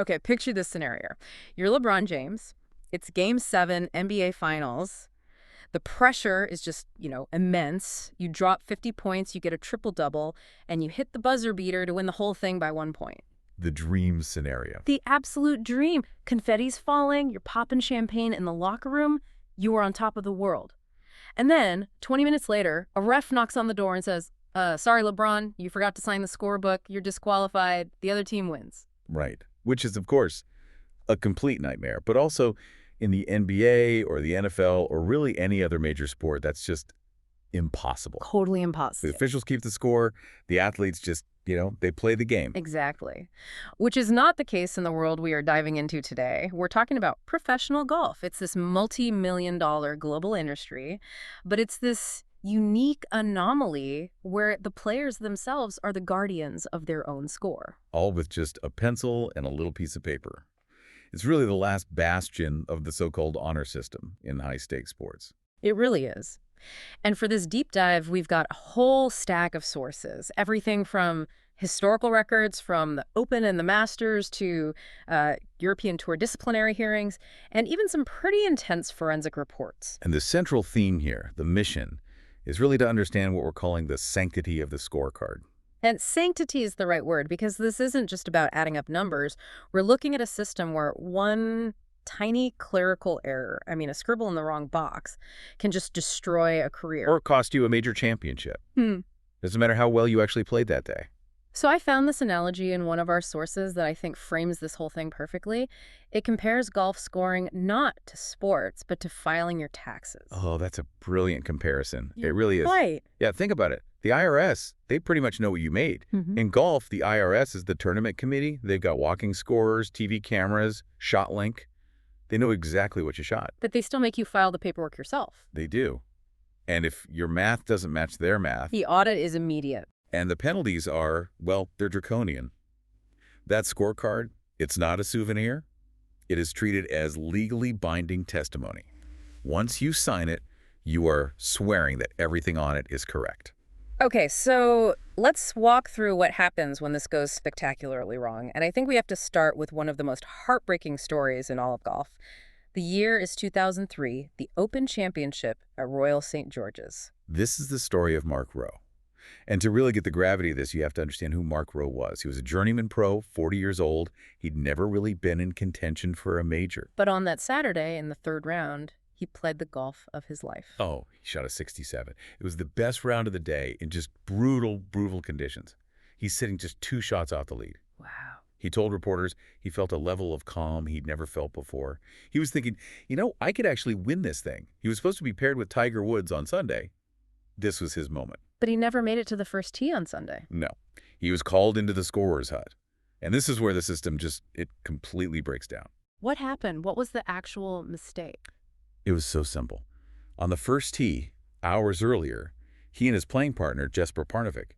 Okay, picture this scenario. You're LeBron James. It's Game 7, NBA Finals. The pressure is just, immense. You drop 50 points, you get a triple-double, and you hit the buzzer beater to win the whole thing by 1 point. The dream scenario. The absolute dream. Confetti's falling, you're popping champagne in the locker room, you are on top of the world. And then, 20 minutes later, a ref knocks on the door and says, sorry, LeBron, you forgot to sign the scorebook, you're disqualified, the other team wins. Right. Which is, of course, a complete nightmare. But also, in the NBA or the NFL or really any other major sport, that's just impossible. Totally impossible. The officials keep the score. The athletes just, they play the game. Exactly. Which is not the case in the world we are diving into today. We're talking about professional golf. It's this multi-million-dollar global industry, but it's this unique anomaly where the players themselves are the guardians of their own score. All with just a pencil and a little piece of paper. It's really the last bastion of the so-called honor system in high-stakes sports. It really is. And for this deep dive, we've got a whole stack of sources, everything from historical records from the Open and the Masters to European Tour disciplinary hearings, and even some pretty intense forensic reports. And the central theme here, the mission, is really to understand what we're calling the sanctity of the scorecard. And sanctity is the right word, because this isn't just about adding up numbers. We're looking at a system where one tiny clerical error, a scribble in the wrong box, can just destroy a career. Or cost you a major championship. Doesn't matter how well you actually played that day. So I found this analogy in one of our sources that I think frames this whole thing perfectly. It compares golf scoring not to sports, but to filing your taxes. Oh, that's a brilliant comparison. It really is. Right. Yeah, think about it. The IRS, they pretty much know what you made. In golf, the IRS is the tournament committee. They've got walking scorers, TV cameras, shot link. They know exactly what you shot. But they still make you file the paperwork yourself. They do. And if your math doesn't match their math... The audit is immediate. And the penalties are, well, they're draconian. That scorecard, it's not a souvenir. It is treated as legally binding testimony. Once you sign it, you are swearing that everything on it is correct. Okay, so let's walk through what happens when this goes spectacularly wrong. And I think we have to start with one of the most heartbreaking stories in all of golf. The year is 2003, the Open Championship at Royal St. George's. This is the story of Mark Rowe. And to really get the gravity of this, you have to understand who Mark Rowe was. He was a journeyman pro, 40 years old. He'd never really been in contention for a major. But on that Saturday in the third round, he played the golf of his life. Oh, he shot a 67. It was the best round of the day in just brutal, brutal conditions. He's sitting just 2 shots off the lead. Wow. He told reporters he felt a level of calm he'd never felt before. He was thinking, I could actually win this thing. He was supposed to be paired with Tiger Woods on Sunday. This was his moment. But he never made it to the first tee on Sunday. No. He was called into the scorer's hut. And this is where the system it completely breaks down. What happened? What was the actual mistake? It was so simple. On the first tee, hours earlier, he and his playing partner, Jesper Parnevik,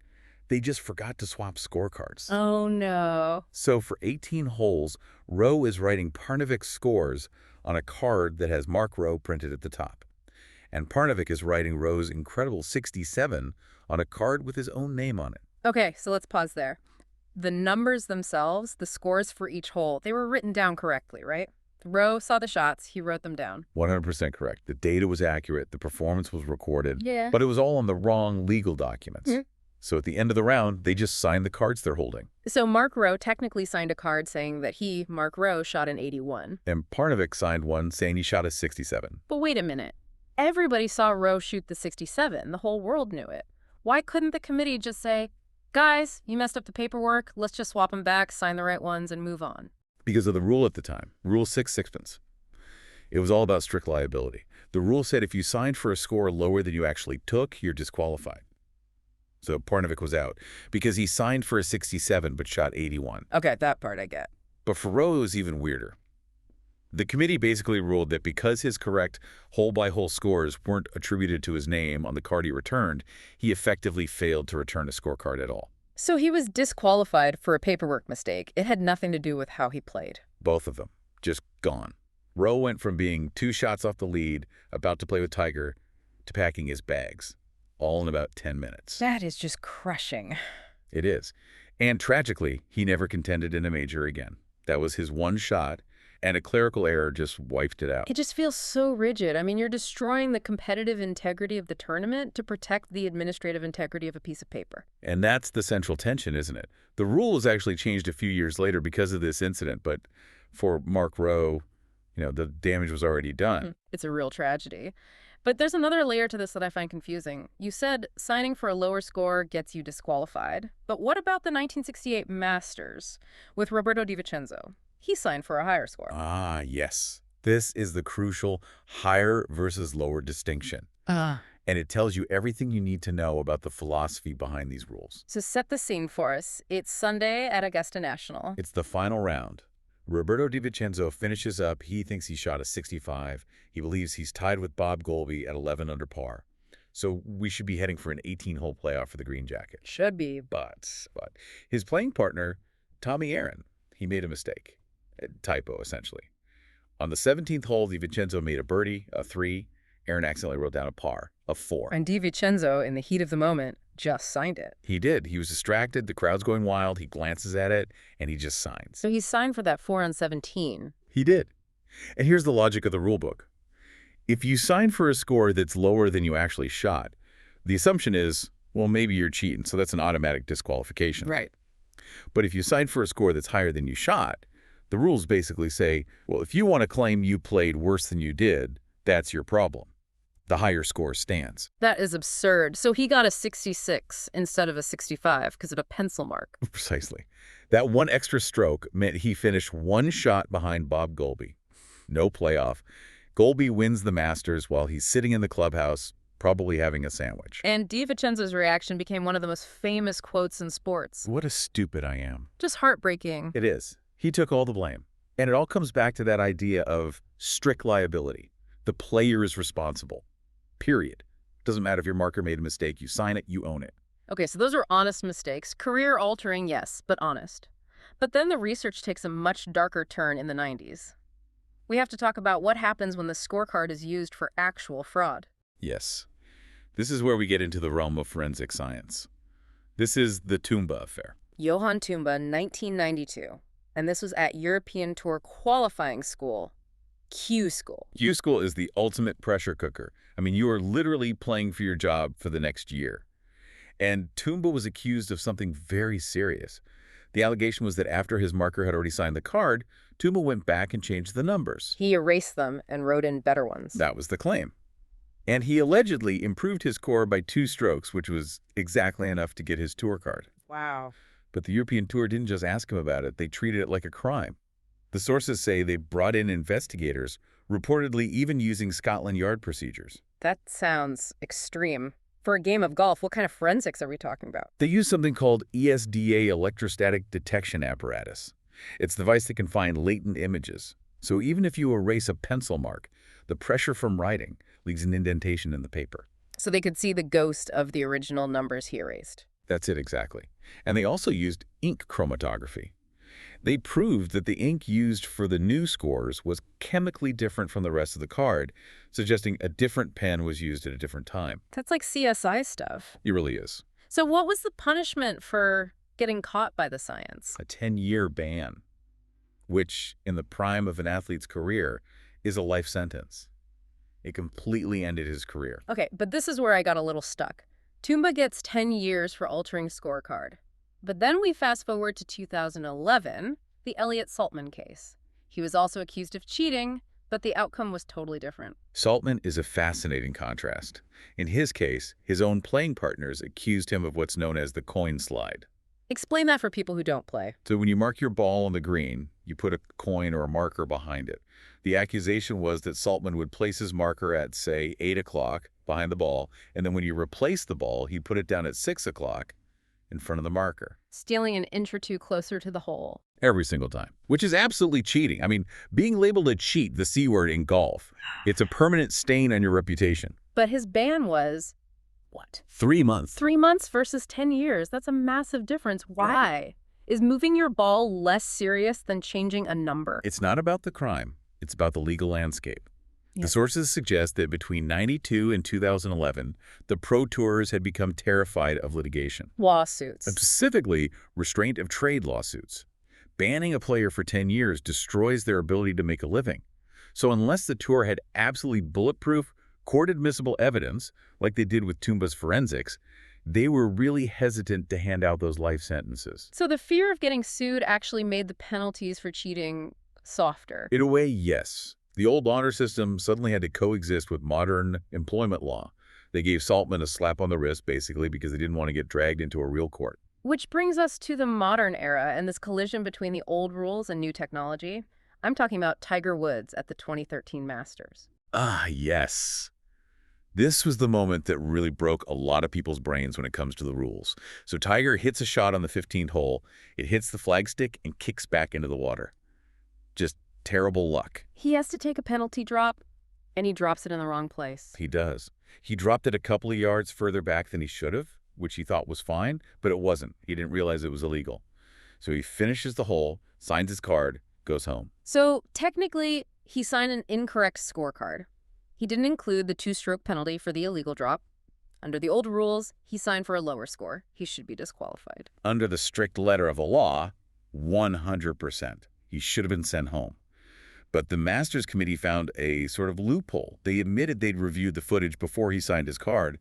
they just forgot to swap scorecards. Oh, no. So for 18 holes, Rowe is writing Parnevik's scores on a card that has Mark Rowe printed at the top. And Parnevik is writing Rowe's incredible 67 on a card with his own name on it. Okay, so let's pause there. The numbers themselves, the scores for each hole, they were written down correctly, right? Rowe saw the shots, he wrote them down. 100% correct. The data was accurate, the performance was recorded, Yeah. but it was all on the wrong legal documents. So at the end of the round, they just signed the cards they're holding. So Mark Rowe technically signed a card saying that he, Mark Rowe, shot an 81. And Parnevik signed one saying he shot a 67. But wait a minute. Everybody saw Rowe shoot the 67. The whole world knew it. Why couldn't the committee just say, guys, you messed up the paperwork, let's just swap them back, sign the right ones, and move on? Because of the rule at the time, Rule 6 sixpence. It was all about strict liability. The rule said if you signed for a score lower than you actually took, you're disqualified. So Parnevik was out because he signed for a 67 but shot 81. Okay, that part I get. But for Rowe, it was even weirder. The committee basically ruled that because his correct hole-by-hole scores weren't attributed to his name on the card he returned, he effectively failed to return a scorecard at all. So he was disqualified for a paperwork mistake. It had nothing to do with how he played. Both of them. Just gone. Rowe went from being 2 shots off the lead, about to play with Tiger, to packing his bags. All in about 10 minutes. That is just crushing. It is. And tragically, he never contended in a major again. That was his one shot, and a clerical error just wiped it out. It just feels so rigid. I mean, you're destroying the competitive integrity of the tournament to protect the administrative integrity of a piece of paper. And that's the central tension, isn't it? The rule was actually changed a few years later because of this incident, but for Mark Rowe, the damage was already done. It's a real tragedy. But there's another layer to this that I find confusing. You said signing for a lower score gets you disqualified. But what about the 1968 Masters with Roberto Di Vincenzo? He signed for a higher score. Ah, yes. This is the crucial higher versus lower distinction. And it tells you everything you need to know about the philosophy behind these rules. So set the scene for us. It's Sunday at Augusta National. It's the final round. Roberto Di Vincenzo finishes up. He thinks he shot a 65. He believes he's tied with Bob Golby at 11 under par. So we should be heading for an 18-hole playoff for the green jacket. Should be. But his playing partner, Tommy Aaron, he made a mistake. A typo, essentially. On the 17th hole, Di Vincenzo made a birdie, a 3. Aaron accidentally wrote down a par, a 4. And Di Vincenzo, in the heat of the moment, just signed it. He did. He was distracted. The crowd's going wild. He glances at it, and he just signs. So he signed for that 4 on 17. He did. And here's the logic of the rule book. If you sign for a score that's lower than you actually shot, the assumption is, well, maybe you're cheating, so that's an automatic disqualification. Right. But if you sign for a score that's higher than you shot, the rules basically say, well, if you want to claim you played worse than you did, that's your problem. The higher score stands. That is absurd. So he got a 66 instead of a 65 because of a pencil mark. Precisely. That one extra stroke meant he finished one shot behind Bob Golby. No playoff. Golby wins the Masters while he's sitting in the clubhouse, probably having a sandwich. And Di Vincenzo's reaction became one of the most famous quotes in sports. What a stupid I am. Just heartbreaking. It is. He took all the blame. And it all comes back to that idea of strict liability. The player is responsible. Period. Doesn't matter if your marker made a mistake. You sign it, you own it. Okay, so those are honest mistakes. Career-altering, yes, but honest. But then the research takes a much darker turn in the 90s. We have to talk about what happens when the scorecard is used for actual fraud. Yes. This is where we get into the realm of forensic science. This is the Tumba affair. Johan Tumba, 1992. And this was at European Tour qualifying school. Q School. Q School is the ultimate pressure cooker. I mean, you are literally playing for your job for the next year. And Tumba was accused of something very serious. The allegation was that after his marker had already signed the card, Tumba went back and changed the numbers. He erased them and wrote in better ones. That was the claim. And he allegedly improved his score by 2 strokes, which was exactly enough to get his tour card. Wow. But the European Tour didn't just ask him about it. They treated it like a crime. The sources say they brought in investigators, reportedly even using Scotland Yard procedures. That sounds extreme. For a game of golf, what kind of forensics are we talking about? They use something called ESDA electrostatic detection apparatus. It's a device that can find latent images. So even if you erase a pencil mark, the pressure from writing leaves an indentation in the paper. So they could see the ghost of the original numbers he erased. That's it exactly. And they also used ink chromatography. They proved that the ink used for the new scores was chemically different from the rest of the card, suggesting a different pen was used at a different time. That's like CSI stuff. It really is. So what was the punishment for getting caught by the science? A 10-year ban, which in the prime of an athlete's career is a life sentence. It completely ended his career. Okay, but this is where I got a little stuck. Tumba gets 10 years for altering scorecard. But then we fast forward to 2011, the Elliot Saltman case. He was also accused of cheating, but the outcome was totally different. Saltman is a fascinating contrast. In his case, his own playing partners accused him of what's known as the coin slide. Explain that for people who don't play. So when you mark your ball on the green, you put a coin or a marker behind it. The accusation was that Saltman would place his marker at, say, 8 o'clock behind the ball, and then when you replace the ball, he'd put it down at 6 o'clock in front of the marker. Stealing an inch or two closer to the hole. Every single time, which is absolutely cheating. I mean, being labeled a cheat, the C word in golf, it's a permanent stain on your reputation. But his ban was, what? 3 months. 3 months versus 10 years. That's a massive difference. Why? Is moving your ball less serious than changing a number? It's not about the crime. It's about the legal landscape. Yeah. The sources suggest that between 92 and 2011, the pro tours had become terrified of litigation. Lawsuits. Specifically, restraint of trade lawsuits. banning a player for 10 years destroys their ability to make a living. So unless the tour had absolutely bulletproof, court-admissible evidence, like they did with Toomba's forensics, they were really hesitant to hand out those life sentences. So the fear of getting sued actually made the penalties for cheating softer. In a way, yes. The old honor system suddenly had to coexist with modern employment law. They gave Saltman a slap on the wrist, basically, because they didn't want to get dragged into a real court. Which brings us to the modern era and this collision between the old rules and new technology. I'm talking about Tiger Woods at the 2013 Masters. Ah, yes. This was the moment that really broke a lot of people's brains when it comes to the rules. So Tiger hits a shot on the 15th hole, it hits the flagstick and kicks back into the water. Just terrible luck. He has to take a penalty drop, and he drops it in the wrong place. He does. He dropped it a couple of yards further back than he should have, which he thought was fine, but it wasn't. He didn't realize it was illegal. So he finishes the hole, signs his card, goes home. So technically, he signed an incorrect scorecard. He didn't include the two-stroke penalty for the illegal drop. Under the old rules, he signed for a lower score. He should be disqualified. Under the strict letter of the law, 100%. He should have been sent home. But the Masters Committee found a sort of loophole. They admitted they'd reviewed the footage before he signed his card,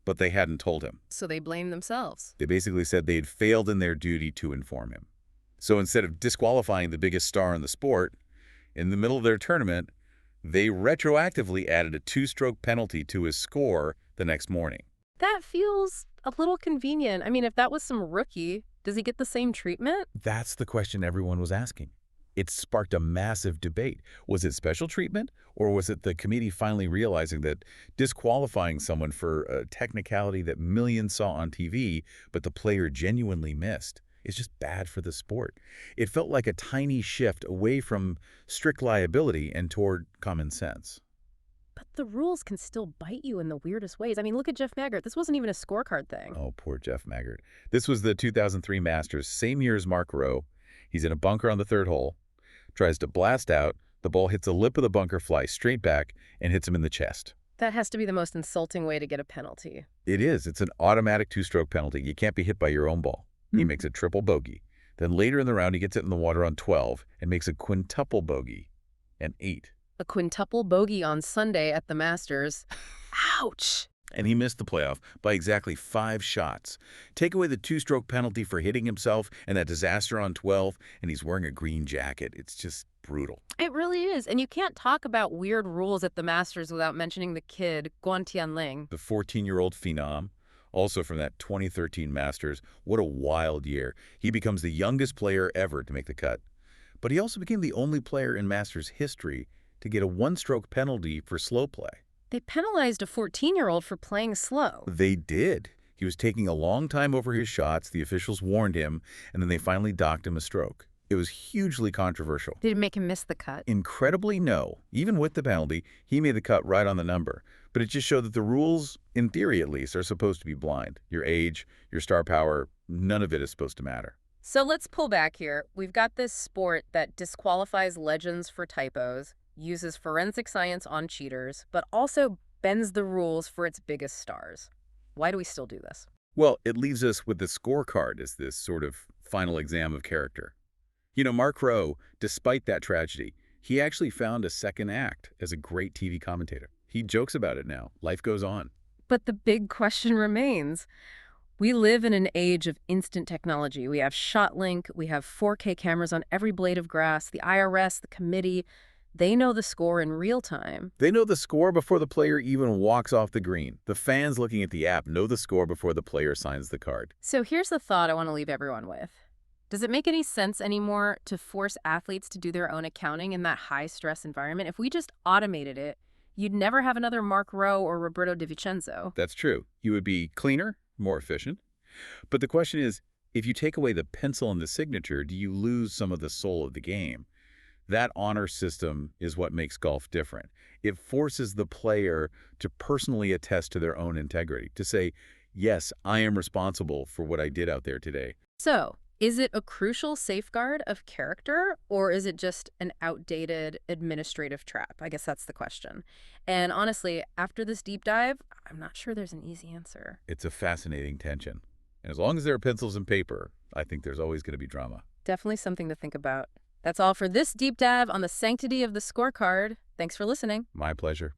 but they hadn't told him. So they blamed themselves. They basically said they had failed in their duty to inform him. So instead of disqualifying the biggest star in the sport, in the middle of their tournament, they retroactively added a two-stroke penalty to his score the next morning. That feels a little convenient. I mean, if that was some rookie, does he get the same treatment? That's the question everyone was asking. It sparked a massive debate. Was it special treatment, or was it the committee finally realizing that disqualifying someone for a technicality that millions saw on TV, but the player genuinely missed, is just bad for the sport? It felt like a tiny shift away from strict liability and toward common sense. But the rules can still bite you in the weirdest ways. I mean, look at Jeff Maggart. This wasn't even a scorecard thing. Oh, poor Jeff Maggart. This was the 2003 Masters, same year as Mark Rowe. He's in a bunker on the third hole, tries to blast out, the ball hits the lip of the bunker, flies straight back, and hits him in the chest. That has to be the most insulting way to get a penalty. It is. It's an automatic two-stroke penalty. You can't be hit by your own ball. He makes a triple bogey. Then later in the round, he gets it in the water on 12 and makes a quintuple bogey, an 8. A quintuple bogey on Sunday at the Masters. Ouch! And he missed the playoff by exactly 5 shots. Take away the two-stroke penalty for hitting himself and that disaster on 12, and he's wearing a green jacket. It's just brutal. It really is. And you can't talk about weird rules at the Masters without mentioning the kid, Guan Tianling. The 14-year-old phenom, also from that 2013 Masters. What a wild year. He becomes the youngest player ever to make the cut. But he also became the only player in Masters history to get a one-stroke penalty for slow play. They penalized a 14-year-old for playing slow. They did. He was taking a long time over his shots. The officials warned him, and then they finally docked him a stroke. It was hugely controversial. Did it make him miss the cut? Incredibly, no. Even with the penalty, he made the cut right on the number. But it just showed that the rules, in theory at least, are supposed to be blind. Your age, your star power, none of it is supposed to matter. So let's pull back here. We've got this sport that disqualifies legends for typos, uses forensic science on cheaters, but also bends the rules for its biggest stars. Why do we still do this? Well, it leaves us with the scorecard as this sort of final exam of character. You know, Mark Rowe, despite that tragedy, he actually found a second act as a great TV commentator. He jokes about it now. Life goes on. But the big question remains. We live in an age of instant technology. We have ShotLink, we have 4K cameras on every blade of grass, the IRS, the committee. They know the score in real time. They know the score before the player even walks off the green. The fans looking at the app know the score before the player signs the card. So here's the thought I want to leave everyone with. Does it make any sense anymore to force athletes to do their own accounting in that high-stress environment? If we just automated it, you'd never have another Mark Rowe or Roberto Di Vincenzo. That's true. You would be cleaner, more efficient. But the question is, if you take away the pencil and the signature, do you lose some of the soul of the game? That honor system is what makes golf different. It forces the player to personally attest to their own integrity, to say, yes, I am responsible for what I did out there today. So, is it a crucial safeguard of character, or is it just an outdated administrative trap? I guess that's the question. And honestly, after this deep dive, I'm not sure there's an easy answer. It's a fascinating tension. And as long as there are pencils and paper, I think there's always going to be drama. Definitely something to think about. That's all for this deep dive on the sanctity of the scorecard. Thanks for listening. My pleasure.